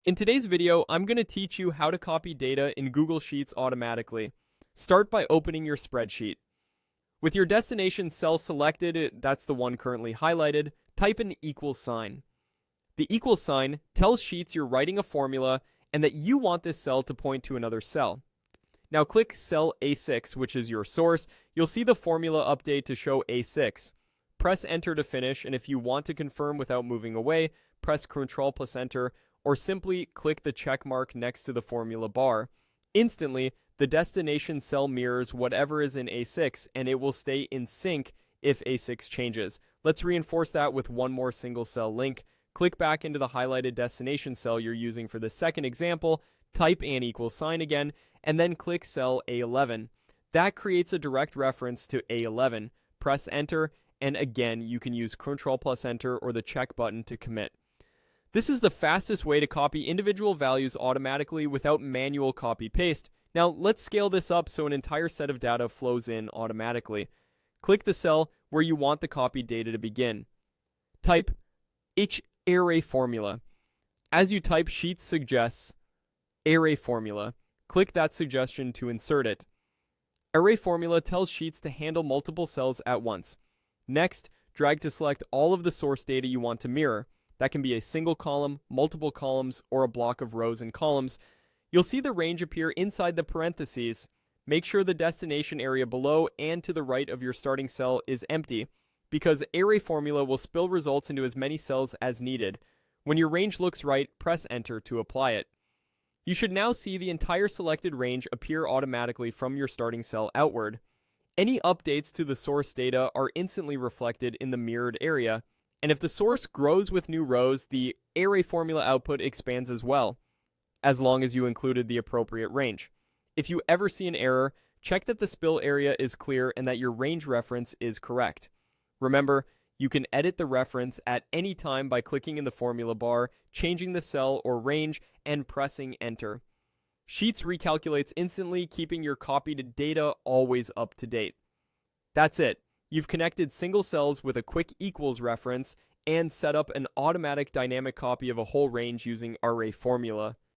In today's video, I'm going to teach you how to copy data in Google Sheets automatically. Start by opening your spreadsheet. With your destination cell selected, that's the one currently highlighted, type an equal sign. The equal sign tells Sheets you're writing a formula and that you want this cell to point to another cell. Now click cell A6, which is your source. You'll see the formula update to show A6. Press enter to finish, and if you want to confirm without moving away, press Ctrl plus enter, or simply click the check mark next to the formula bar. Instantly, the destination cell mirrors whatever is in A6, and it will stay in sync if A6 changes. Let's reinforce that with one more single cell link. Click back into the highlighted destination cell you're using for the second example, type an equal sign again, and then click cell A11. That creates a direct reference to A11. Press enter, and again, you can use Ctrl plus enter or the check button to commit. This is the fastest way to copy individual values automatically without manual copy-paste. Now, let's scale this up so an entire set of data flows in automatically. Click the cell where you want the copied data to begin. Type array formula. As you type, Sheets suggests array formula. Click that suggestion to insert it. Array formula tells Sheets to handle multiple cells at once. Next, drag to select all of the source data you want to mirror. That can be a single column, multiple columns, or a block of rows and columns. You'll see the range appear inside the parentheses. Make sure the destination area below and to the right of your starting cell is empty, because array formula will spill results into as many cells as needed. When your range looks right, press enter to apply it. You should now see the entire selected range appear automatically from your starting cell outward. Any updates to the source data are instantly reflected in the mirrored area, and if the source grows with new rows, the array formula output expands as well, as long as you included the appropriate range. If you ever see an error, check that the spill area is clear and that your range reference is correct. Remember, you can edit the reference at any time by clicking in the formula bar, changing the cell or range, and pressing enter. Sheets recalculates instantly, keeping your copied data always up to date. That's it. You've connected single cells with a quick equals reference and set up an automatic dynamic copy of a whole range using array formula.